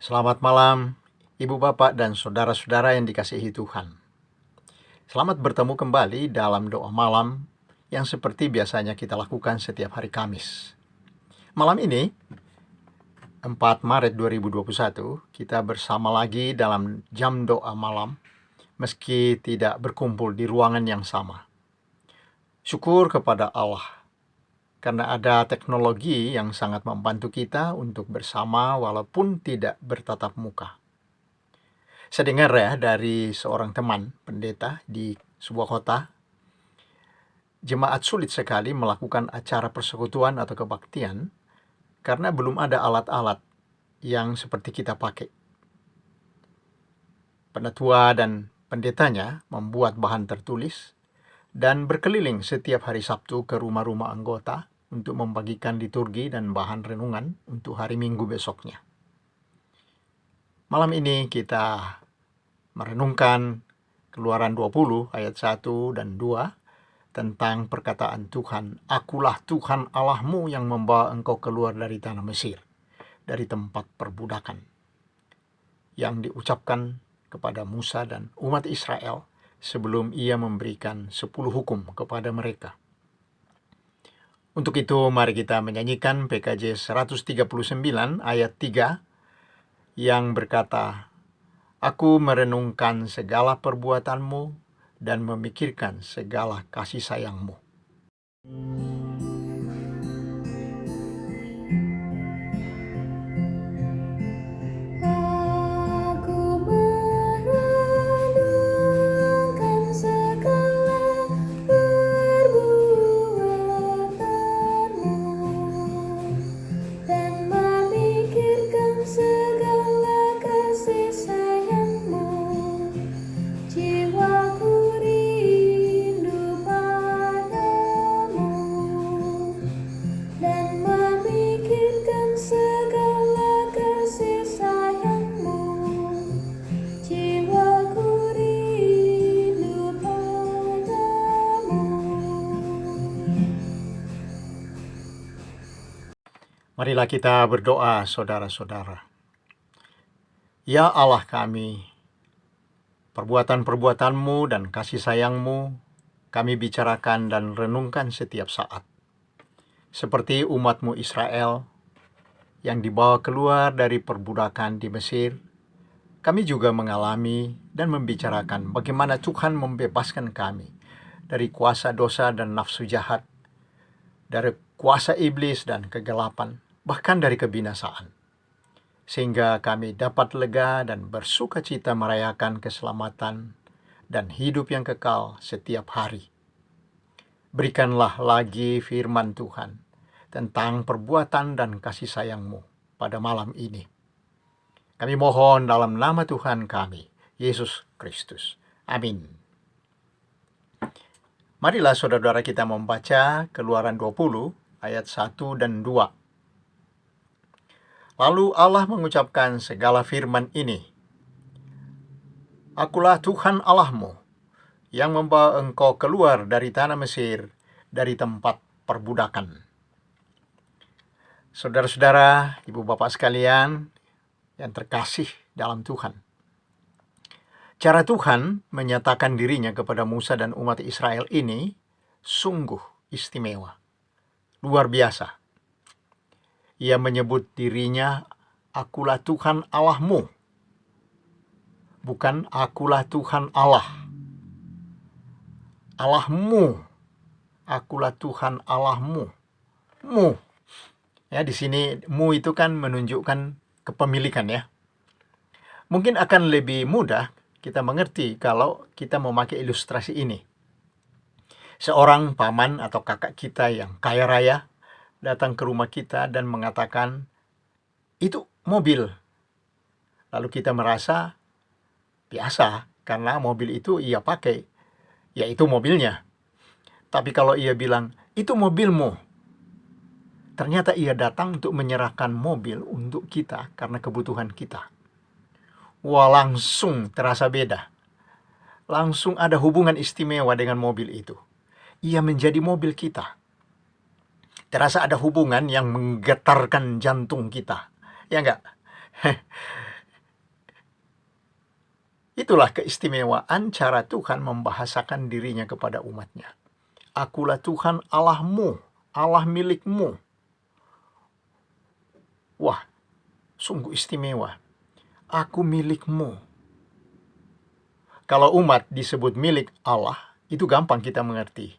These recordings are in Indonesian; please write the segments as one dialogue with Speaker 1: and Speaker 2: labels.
Speaker 1: Selamat malam, Ibu Bapak dan saudara-saudara yang dikasihi Tuhan. Selamat bertemu kembali dalam doa malam yang seperti biasanya kita lakukan setiap hari Kamis. Malam ini, 4 Maret 2021, kita bersama lagi dalam jam doa malam, meski tidak berkumpul di ruangan yang sama. Syukur kepada Allah, karena ada teknologi yang sangat membantu kita untuk bersama walaupun tidak bertatap muka. Saya dengar ya dari seorang teman pendeta di sebuah kota, jemaat sulit sekali melakukan acara persekutuan atau kebaktian karena belum ada alat-alat yang seperti kita pakai. Penatua dan pendetanya membuat bahan tertulis dan berkeliling setiap hari Sabtu ke rumah-rumah anggota untuk membagikan liturgi dan bahan renungan untuk hari Minggu besoknya. Malam ini kita merenungkan Keluaran 20 ayat 1 dan 2 tentang perkataan Tuhan, "Akulah Tuhan Allahmu yang membawa engkau keluar dari tanah Mesir, dari tempat perbudakan," yang diucapkan kepada Musa dan umat Israel sebelum ia memberikan 10 hukum kepada mereka. Untuk itu mari kita menyanyikan PKJ 139 ayat 3 yang berkata, "Aku merenungkan segala perbuatanmu dan memikirkan segala kasih sayangmu." Marilah kita berdoa, saudara-saudara. Ya Allah kami, perbuatan-perbuatan-Mu dan kasih sayang-Mu kami bicarakan dan renungkan setiap saat. Seperti umat-Mu Israel yang dibawa keluar dari perbudakan di Mesir, kami juga mengalami dan membicarakan bagaimana Tuhan membebaskan kami dari kuasa dosa dan nafsu jahat, dari kuasa iblis dan kegelapan, bahkan dari kebinasaan, sehingga kami dapat lega dan bersuka cita merayakan keselamatan dan hidup yang kekal setiap hari. Berikanlah lagi firman Tuhan tentang perbuatan dan kasih sayang-Mu pada malam ini. Kami mohon dalam nama Tuhan kami, Yesus Kristus. Amin. Marilah saudara-saudara kita membaca Keluaran 20 ayat 1 dan 2. Lalu Allah mengucapkan segala firman ini, "Akulah Tuhan Allahmu yang membawa engkau keluar dari tanah Mesir, dari tempat perbudakan." Saudara-saudara, ibu bapak sekalian yang terkasih dalam Tuhan, cara Tuhan menyatakan dirinya kepada Musa dan umat Israel ini sungguh istimewa, luar biasa. Ia menyebut dirinya, "Akulah Tuhan Allahmu," bukan "Akulah Tuhan Allah." Allahmu, akulah Tuhan Allahmu. Mu. Ya, di sini mu itu kan menunjukkan kepemilikan ya. Mungkin akan lebih mudah kita mengerti kalau kita memakai ilustrasi ini. Seorang paman atau kakak kita yang kaya raya datang ke rumah kita dan mengatakan, "Itu mobil." Lalu kita merasa biasa karena mobil itu ia pakai, yaitu mobilnya. Tapi kalau ia bilang, "Itu mobilmu," ternyata ia datang untuk menyerahkan mobil untuk kita karena kebutuhan kita. Wah, langsung terasa beda. Langsung ada hubungan istimewa dengan mobil itu. Ia menjadi mobil kita. Terasa ada hubungan yang menggetarkan jantung kita. Ya enggak? Itulah keistimewaan cara Tuhan membahasakan dirinya kepada umatnya. Akulah Tuhan Allahmu, Allah milikmu. Wah, sungguh istimewa. Aku milikmu. Kalau umat disebut milik Allah, itu gampang kita mengerti.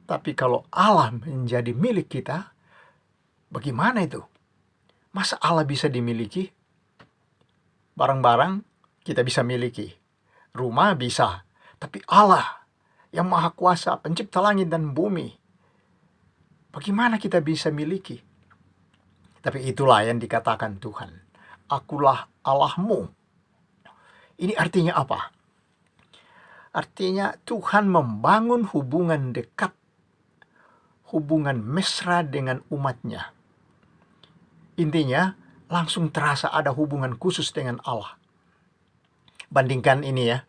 Speaker 1: Tapi kalau Allah menjadi milik kita, bagaimana itu? Masa Allah bisa dimiliki? Barang-barang kita bisa miliki. Rumah bisa. Tapi Allah yang maha kuasa, pencipta langit dan bumi, bagaimana kita bisa miliki? Tapi itulah yang dikatakan Tuhan. Akulah Allahmu. Ini artinya apa? Artinya Tuhan membangun hubungan dekat, hubungan mesra dengan umatnya. Intinya langsung terasa ada hubungan khusus dengan Allah. Bandingkan ini ya,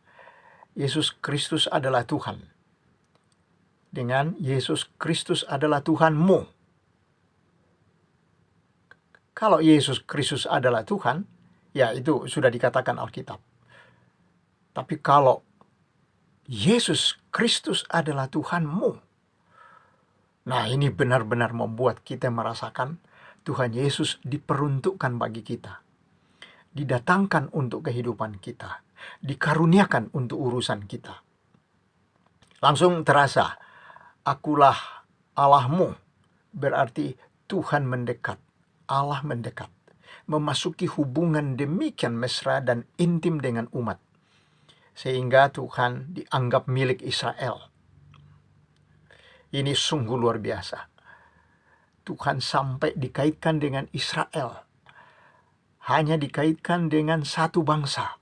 Speaker 1: Yesus Kristus adalah Tuhan dengan Yesus Kristus adalah Tuhanmu. Kalau Yesus Kristus adalah Tuhan, ya itu sudah dikatakan Alkitab. Tapi kalau Yesus Kristus adalah Tuhanmu, nah ini benar-benar membuat kita merasakan Tuhan Yesus diperuntukkan bagi kita, didatangkan untuk kehidupan kita, dikaruniakan untuk urusan kita. Langsung terasa, akulah Allahmu, berarti Tuhan mendekat, Allah mendekat, memasuki hubungan demikian mesra dan intim dengan umat, sehingga Tuhan dianggap milik Israel. Ini sungguh luar biasa. Tuhan sampai dikaitkan dengan Israel, hanya dikaitkan dengan satu bangsa.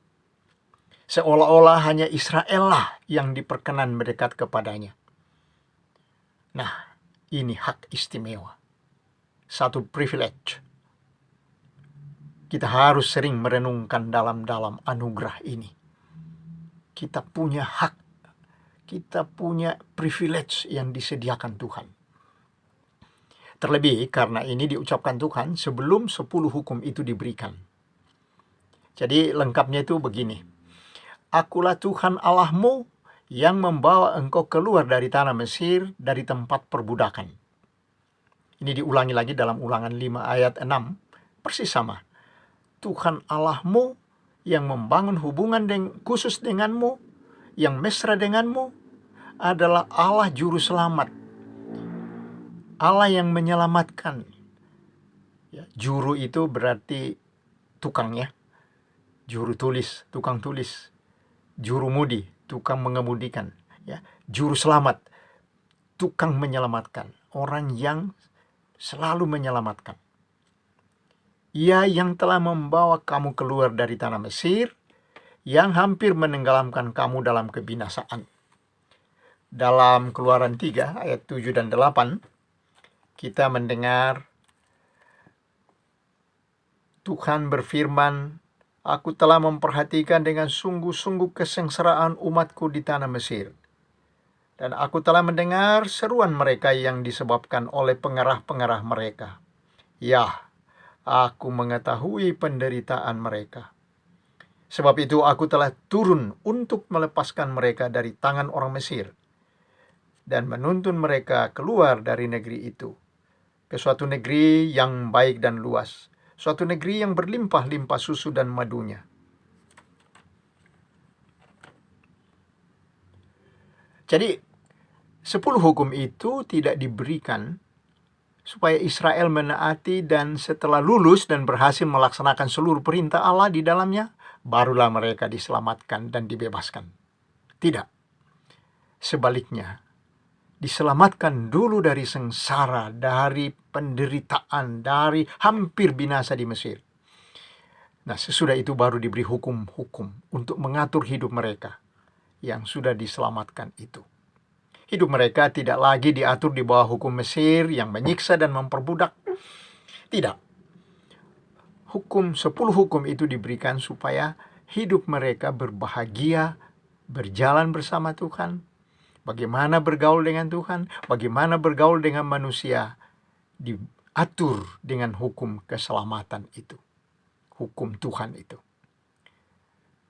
Speaker 1: Seolah-olah hanya Israel lah yang diperkenan mendekat kepadanya. Nah, ini hak istimewa. Satu privilege. Kita harus sering merenungkan dalam-dalam anugerah ini. Kita punya hak, kita punya privilege yang disediakan Tuhan. Terlebih karena ini diucapkan Tuhan sebelum 10 hukum itu diberikan. Jadi lengkapnya itu begini. Akulah Tuhan Allahmu yang membawa engkau keluar dari tanah Mesir, dari tempat perbudakan. Ini diulangi lagi dalam Ulangan 5 ayat 6. Persis sama. Tuhan Allahmu yang membangun hubungan khusus denganmu, yang mesra denganmu, adalah Allah Juru Selamat. Allah yang menyelamatkan. Ya, juru itu berarti tukang ya. Juru tulis, tukang tulis. Juru mudi, tukang mengemudikan. Ya, juru selamat, tukang menyelamatkan. Orang yang selalu menyelamatkan. Ia yang telah membawa kamu keluar dari tanah Mesir, yang hampir menenggelamkan kamu dalam kebinasaan. Dalam Keluaran 3 ayat 7 dan 8, kita mendengar Tuhan berfirman, aku telah memperhatikan dengan sungguh-sungguh kesengsaraan umatku di tanah Mesir. Dan aku telah mendengar seruan mereka yang disebabkan oleh pengarah-pengarah mereka. Ya, aku mengetahui penderitaan mereka. Sebab itu aku telah turun untuk melepaskan mereka dari tangan orang Mesir dan menuntun mereka keluar dari negeri itu ke suatu negeri yang baik dan luas, suatu negeri yang berlimpah-limpah susu dan madunya. Jadi 10 hukum itu tidak diberikan supaya Israel menaati dan setelah lulus dan berhasil melaksanakan seluruh perintah Allah di dalamnya, barulah mereka diselamatkan dan dibebaskan. Tidak. Sebaliknya, diselamatkan dulu dari sengsara, dari penderitaan, dari hampir binasa di Mesir. Nah, sesudah itu baru diberi hukum-hukum untuk mengatur hidup mereka yang sudah diselamatkan itu. Hidup mereka tidak lagi diatur di bawah hukum Mesir yang menyiksa dan memperbudak. Tidak. 10 hukum itu diberikan supaya hidup mereka berbahagia, berjalan bersama Tuhan. Bagaimana bergaul dengan Tuhan, bagaimana bergaul dengan manusia, diatur dengan hukum keselamatan itu. Hukum Tuhan itu.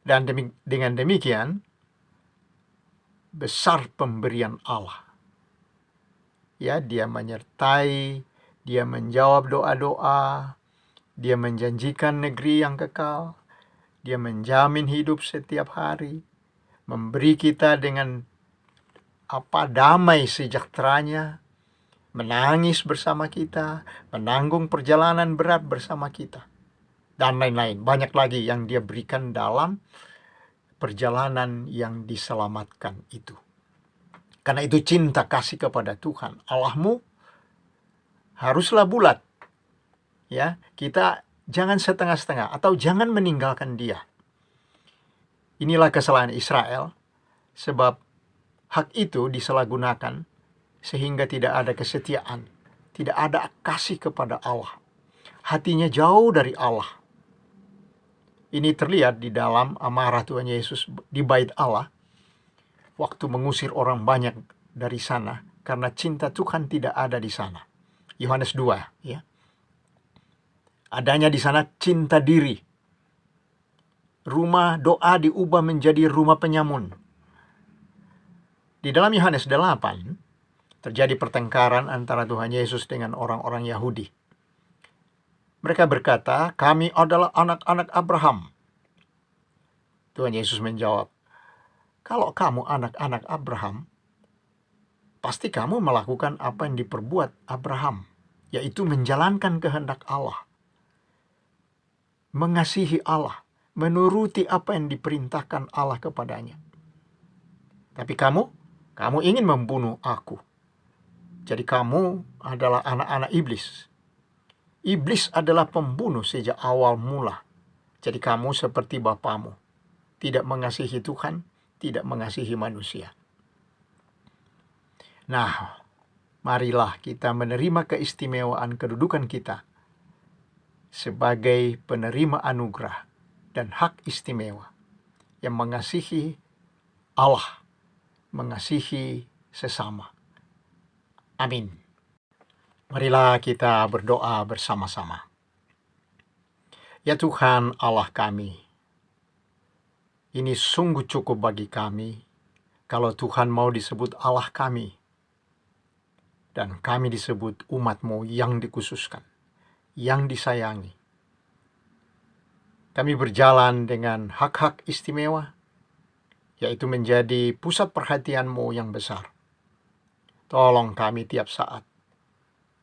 Speaker 1: Dan dengan demikian, besar pemberian Allah. Ya, Dia menyertai, Dia menjawab doa-doa, Dia menjanjikan negeri yang kekal, Dia menjamin hidup setiap hari, memberi kita dengan damai sejahteranya, menangis bersama kita, menanggung perjalanan berat bersama kita, dan lain-lain. Banyak lagi yang Dia berikan dalam perjalanan yang diselamatkan itu. Karena itu cinta kasih kepada Tuhan Allahmu haruslah bulat. Ya, kita jangan setengah-setengah atau jangan meninggalkan Dia. Inilah kesalahan Israel, sebab hak itu disalahgunakan sehingga tidak ada kesetiaan, tidak ada kasih kepada Allah. Hatinya jauh dari Allah. Ini terlihat di dalam amarah Tuhan Yesus di bait Allah, waktu mengusir orang banyak dari sana karena cinta Tuhan tidak ada di sana. Yohanes 2, ya. Adanya di sana cinta diri. Rumah doa diubah menjadi rumah penyamun. Di dalam Yohanes 8 terjadi pertengkaran antara Tuhan Yesus dengan orang-orang Yahudi. Mereka berkata, "Kami adalah anak-anak Abraham." Tuhan Yesus menjawab, "Kalau kamu anak-anak Abraham, pasti kamu melakukan apa yang diperbuat Abraham, yaitu menjalankan kehendak Allah, mengasihi Allah, menuruti apa yang diperintahkan Allah kepadanya. Tapi kamu ingin membunuh aku. Jadi kamu adalah anak-anak iblis. Iblis adalah pembunuh sejak awal mula. Jadi kamu seperti bapamu, tidak mengasihi Tuhan, tidak mengasihi manusia." Nah, marilah kita menerima keistimewaan kedudukan kita sebagai penerima anugerah dan hak istimewa yang mengasihi Allah, mengasihi sesama. Amin. Marilah kita berdoa bersama-sama. Ya Tuhan Allah kami, ini sungguh cukup bagi kami kalau Tuhan mau disebut Allah kami, dan kami disebut umat-Mu yang dikhususkan, yang disayangi. Kami berjalan dengan hak-hak istimewa, yaitu menjadi pusat perhatian-Mu yang besar. Tolong kami tiap saat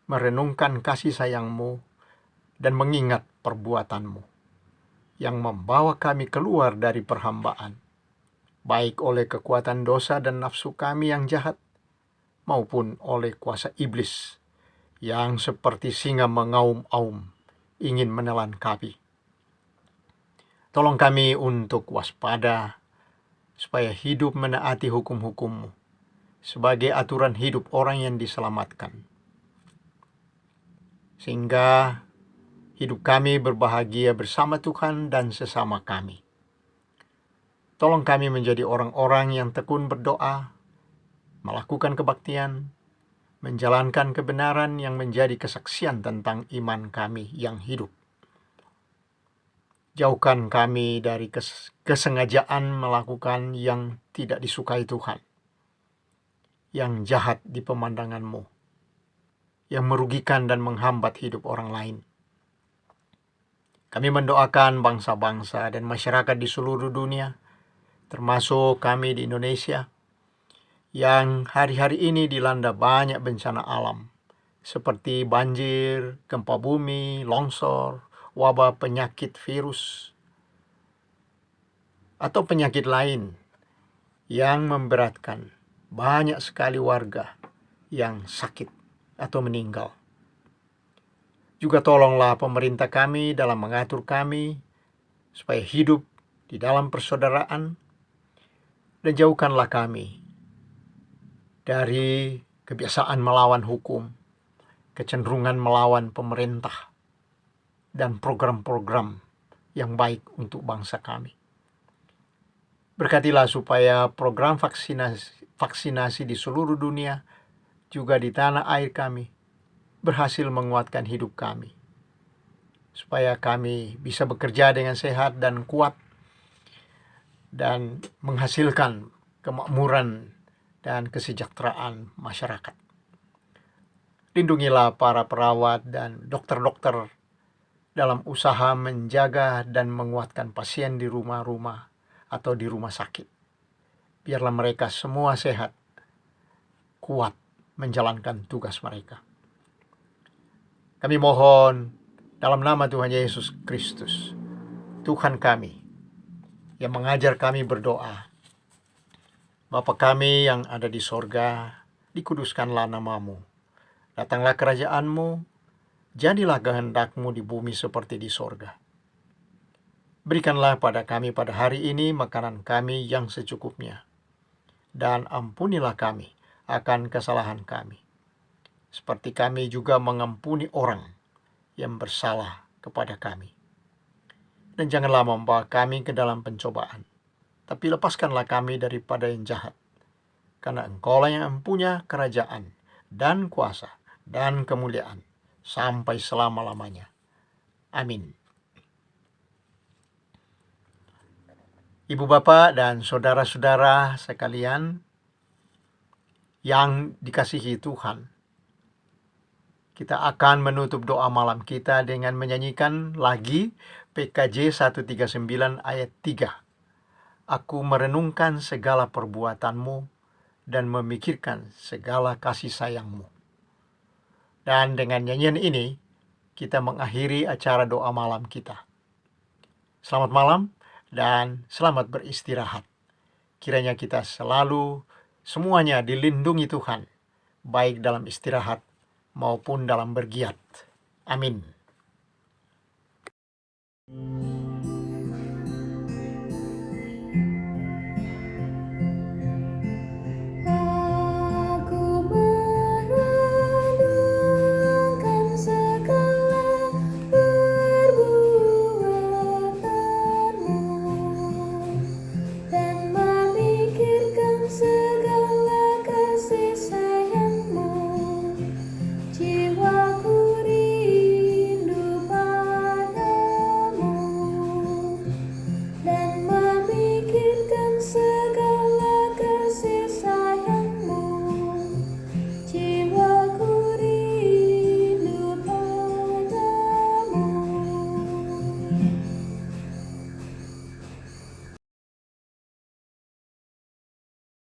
Speaker 1: merenungkan kasih sayang-Mu dan mengingat perbuatan-Mu yang membawa kami keluar dari perhambaan, baik oleh kekuatan dosa dan nafsu kami yang jahat, maupun oleh kuasa iblis yang seperti singa mengaum-aum ingin menelan kami. Tolong kami untuk waspada, supaya hidup menaati hukum-hukum-Mu sebagai aturan hidup orang yang diselamatkan, sehingga hidup kami berbahagia bersama Tuhan dan sesama kami. Tolong kami menjadi orang-orang yang tekun berdoa, melakukan kebaktian, menjalankan kebenaran yang menjadi kesaksian tentang iman kami yang hidup. Jauhkan kami dari kesengajaan melakukan yang tidak disukai Tuhan, yang jahat di pemandangan-Mu, yang merugikan dan menghambat hidup orang lain. Kami mendoakan bangsa-bangsa dan masyarakat di seluruh dunia, termasuk kami di Indonesia, yang hari-hari ini dilanda banyak bencana alam, seperti banjir, gempa bumi, longsor, wabah penyakit virus, atau penyakit lain yang memberatkan banyak sekali warga yang sakit atau meninggal. Juga tolonglah pemerintah kami dalam mengatur kami supaya hidup di dalam persaudaraan, dan jauhkanlah kami dari kebiasaan melawan hukum, kecenderungan melawan pemerintah, dan program-program yang baik untuk bangsa kami. Berkatilah supaya program vaksinasi di seluruh dunia, juga di tanah air kami, berhasil menguatkan hidup kami, supaya kami bisa bekerja dengan sehat dan kuat, dan menghasilkan kemakmuran dan kesejahteraan masyarakat. Lindungilah para perawat dan dokter-dokter dalam usaha menjaga dan menguatkan pasien di rumah-rumah atau di rumah sakit. Biarlah mereka semua sehat, kuat menjalankan tugas mereka. Kami mohon dalam nama Tuhan Yesus Kristus, Tuhan kami, yang mengajar kami berdoa. Bapa kami yang ada di sorga, dikuduskanlah namamu. Datanglah kerajaan-Mu, jadilah kehendak-Mu di bumi seperti di sorga. Berikanlah pada kami pada hari ini makanan kami yang secukupnya. Dan ampunilah kami akan kesalahan kami, seperti kami juga mengampuni orang yang bersalah kepada kami. Dan janganlah membawa kami ke dalam pencobaan, tapi lepaskanlah kami daripada yang jahat. Karena Engkaulah yang mempunyai kerajaan dan kuasa dan kemuliaan sampai selama-lamanya. Amin. Ibu bapak dan saudara-saudara sekalian yang dikasihi Tuhan, kita akan menutup doa malam kita dengan menyanyikan lagi PKJ 139 ayat 3. Aku merenungkan segala perbuatan-Mu dan memikirkan segala kasih sayang-Mu. Dan dengan nyanyian ini, kita mengakhiri acara doa malam kita. Selamat malam dan selamat beristirahat. Kiranya kita selalu semuanya dilindungi Tuhan, baik dalam istirahat maupun dalam bergiat. Amin.